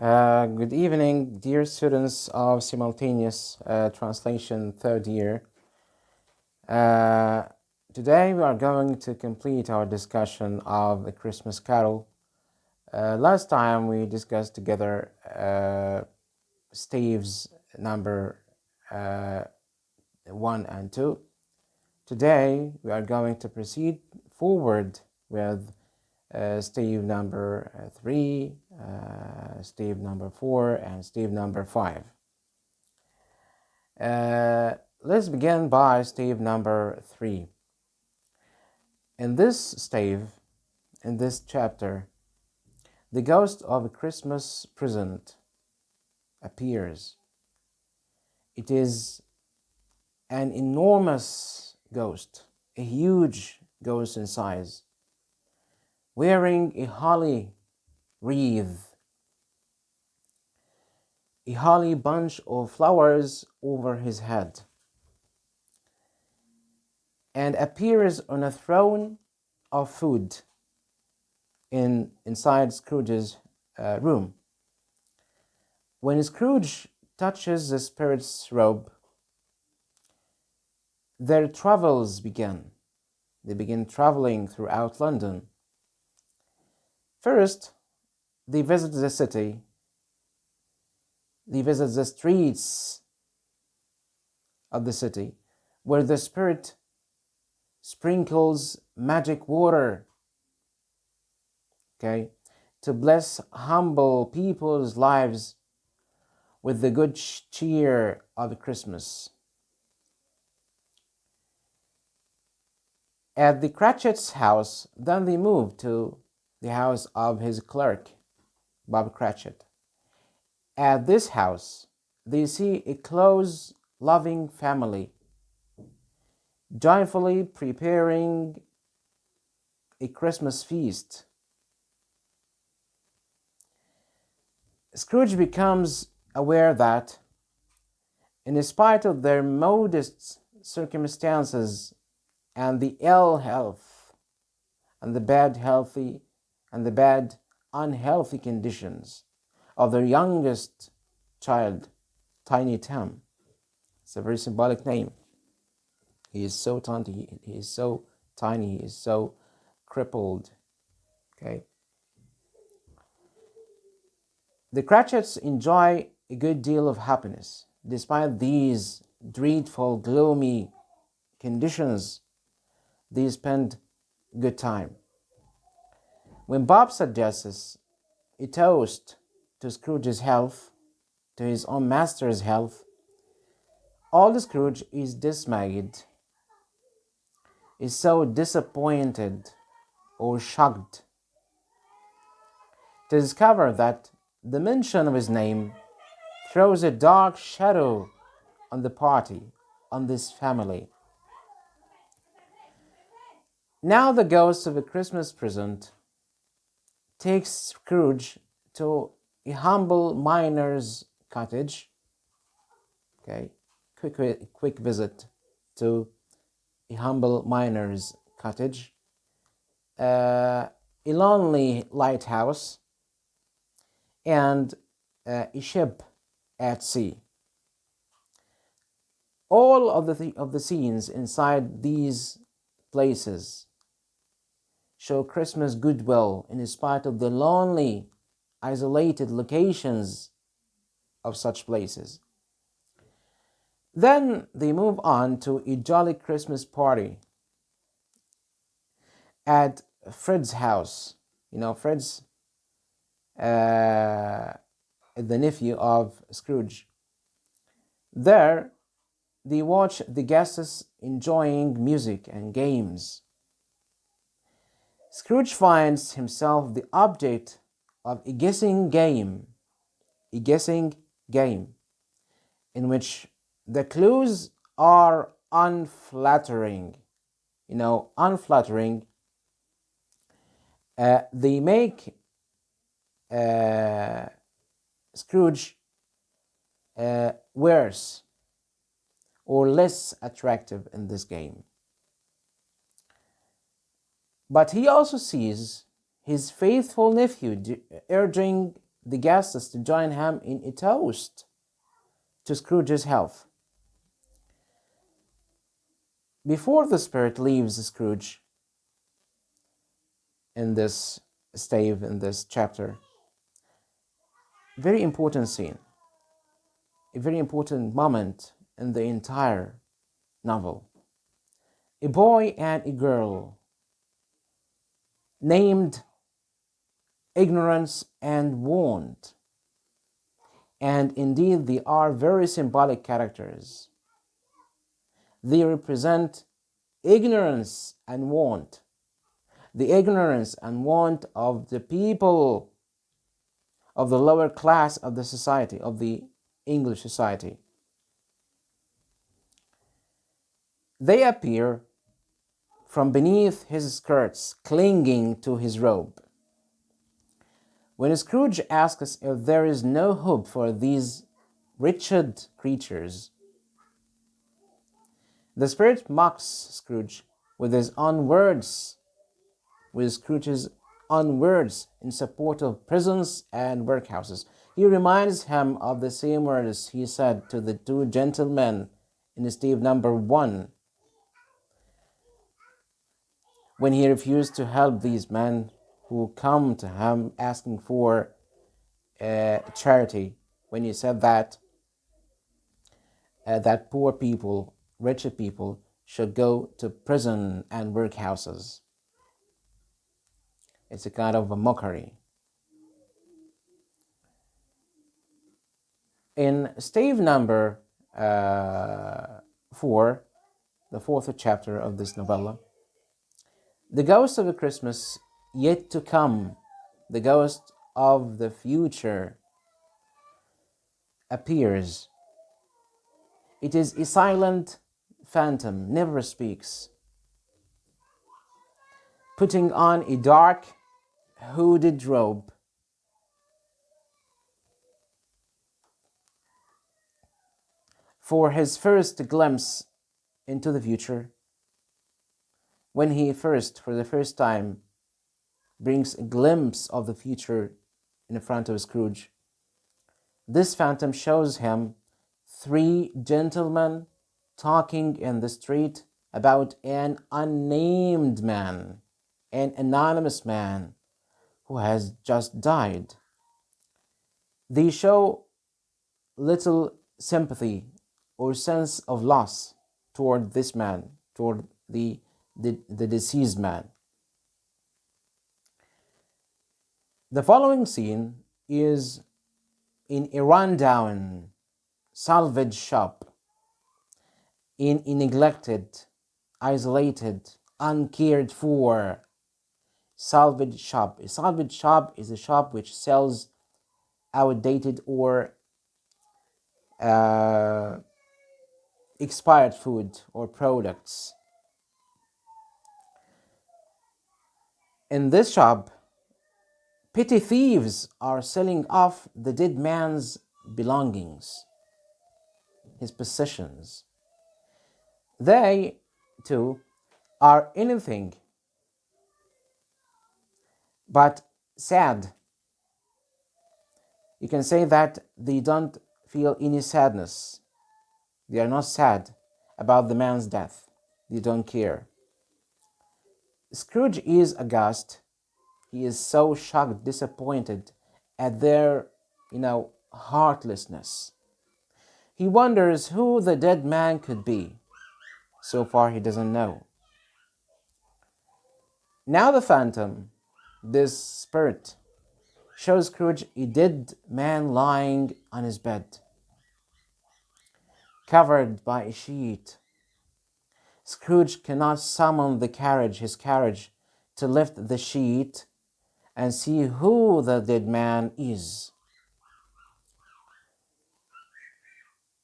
Good evening, dear students of simultaneous translation third year. Uh, Today we are going to complete our discussion of the Christmas Carol. Last time we discussed together Steve's number 1 and 2. Today we are going to proceed forward with Steve number 3, Steve number 4, and Steve number 5. Let's begin by Steve number 3. In this chapter, the ghost of a Christmas present appears. It is an enormous ghost, a huge ghost in size, wearing a holly wreath, a holly bunch of flowers over his head, and appears on a throne of food inside Scrooge's room. When Scrooge touches the spirit's robe, their travels begin. They begin traveling throughout London. First, they visit the city. They visit the streets of the city, where the spirit sprinkles magic water, to bless humble people's lives with the good cheer of Christmas. At the Cratchit's house, then they move to the house of his clerk, Bob Cratchit. At this house, they see a close, loving family, joyfully preparing a Christmas feast. Scrooge becomes aware that, in spite of their modest circumstances and the ill health and the bad unhealthy conditions of their youngest child, Tiny Tim. It's a very symbolic name. He is so tiny, he is so crippled. The Cratchits enjoy a good deal of happiness. Despite these dreadful, gloomy conditions, they spend good time. When Bob suggests a toast to Scrooge's health, to his own master's health, old Scrooge is dismayed, is so disappointed or shocked to discover that the mention of his name throws a dark shadow on the party, on this family. Now the ghost of a Christmas present takes Scrooge to a humble miner's cottage. Quick visit to a humble miner's cottage, a lonely lighthouse, and a ship at sea. All of the scenes inside these places show Christmas goodwill in spite of the lonely, isolated locations of such places. Then they move on to a jolly Christmas party at Fred's house. Fred's the nephew of Scrooge. There, they watch the guests enjoying music and games. Scrooge finds himself the object of a guessing game in which the clues are unflattering. They make Scrooge worse or less attractive in this game. But he also sees his faithful nephew urging the guests to join him in a toast to Scrooge's health. Before the spirit leaves Scrooge in this stave, in this chapter, very important scene, a very important moment in the entire novel. A boy and a girl named Ignorance and Want, and indeed they are very symbolic characters. They represent ignorance and want, the ignorance and want of the people of the lower class of the society, of the English society. They appear from beneath his skirts, clinging to his robe. When Scrooge asks if there is no hope for these wretched creatures, the spirit mocks Scrooge with his own words, with Scrooge's own words in support of prisons and workhouses. He reminds him of the same words he said to the two gentlemen in stave number 1, when he refused to help these men who come to him asking for charity, when he said that that poor people, wretched people, should go to prison and workhouses. It's a kind of a mockery. In stave number 4, the fourth chapter of this novella, the ghost of a Christmas yet to come, the ghost of the future, appears. It is a silent phantom, never speaks, putting on a dark, hooded robe. For his first glimpse into the future, when he for the first time, brings a glimpse of the future in front of Scrooge, this phantom shows him 3 gentlemen talking in the street about an unnamed man, an anonymous man who has just died. They show little sympathy or sense of loss toward this man, toward the deceased man. The following scene is in a rundown salvage shop, in a neglected, isolated, uncared for salvage shop. A salvage shop is a shop which sells outdated or expired food or products. In this shop, petty thieves are selling off the dead man's belongings, his possessions. They, too, are anything but sad. You can say that they don't feel any sadness. They are not sad about the man's death. They don't care. Scrooge is aghast. He is so shocked, disappointed at their, heartlessness. He wonders who the dead man could be. So far, he doesn't know. Now the phantom, this spirit, shows Scrooge a dead man lying on his bed, covered by a sheet. Scrooge cannot summon his carriage, to lift the sheet and see who the dead man is.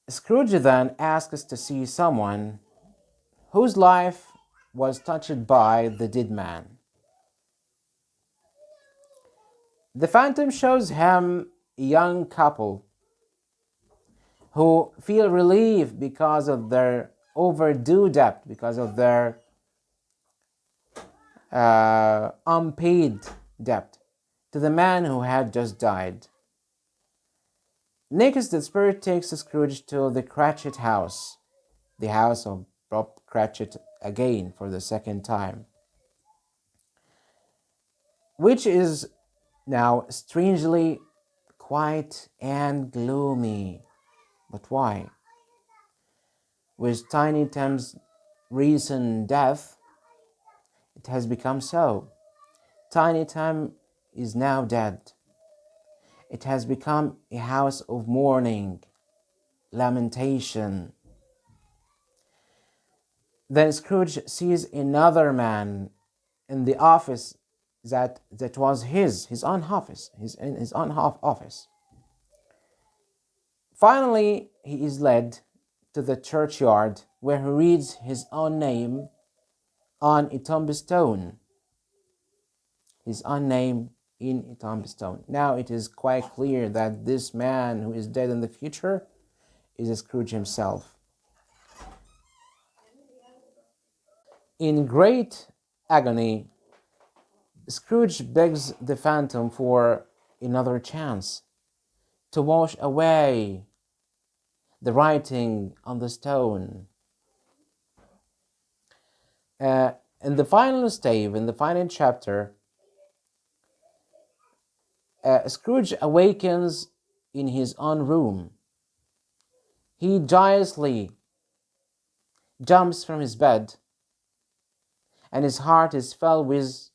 Scrooge then asks to see someone whose life was touched by the dead man. The phantom shows him a young couple who feel relief because of their overdue debt, because of their unpaid debt to the man who had just died. Next, the spirit takes Scrooge to the Cratchit house, the house of Bob Cratchit again for the second time, which is now strangely quiet and gloomy. But why? With Tiny Tim's recent death, it has become so. Tiny Tim is now dead. It has become a house of mourning, lamentation. Then Scrooge sees another man in the office that was his own office, his own office. Finally, he is led to the churchyard where he reads his own name on a tombstone. His own name in a tombstone. Now it is quite clear that this man who is dead in the future is Scrooge himself. In great agony, Scrooge begs the phantom for another chance to wash away the writing on the stone. In the final stave, in the final chapter, Scrooge awakens in his own room. He joyously jumps from his bed, and his heart is filled with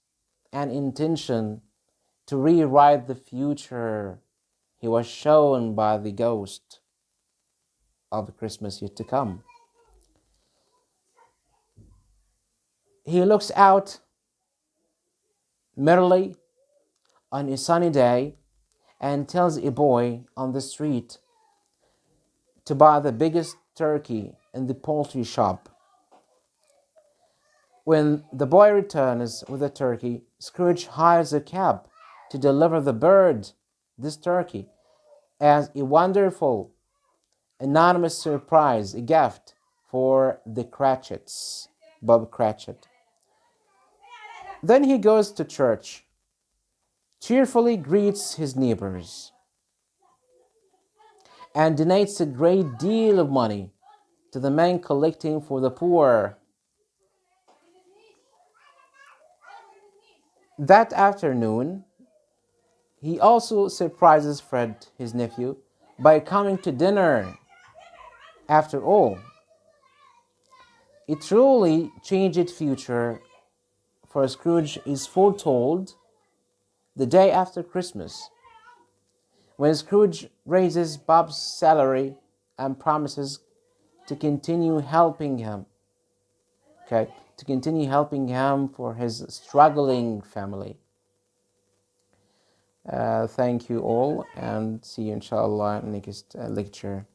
an intention to rewrite the future he was shown by the ghost of the Christmas yet to come. He looks out merrily on a sunny day and tells a boy on the street to buy the biggest turkey in the poultry shop. When the boy returns with the turkey, Scrooge hires a cab to deliver the bird, this turkey, as a wonderful, anonymous surprise, a gift for the Cratchits, Bob Cratchit. Then he goes to church, cheerfully greets his neighbors, and donates a great deal of money to the men collecting for the poor. That afternoon, he also surprises Fred, his nephew, by coming to dinner. After all, a truly changed future for Scrooge is foretold the day after Christmas, when Scrooge raises Bob's salary and promises to continue helping him. To continue helping him for his struggling family. Thank you all, and see you inshallah next lecture.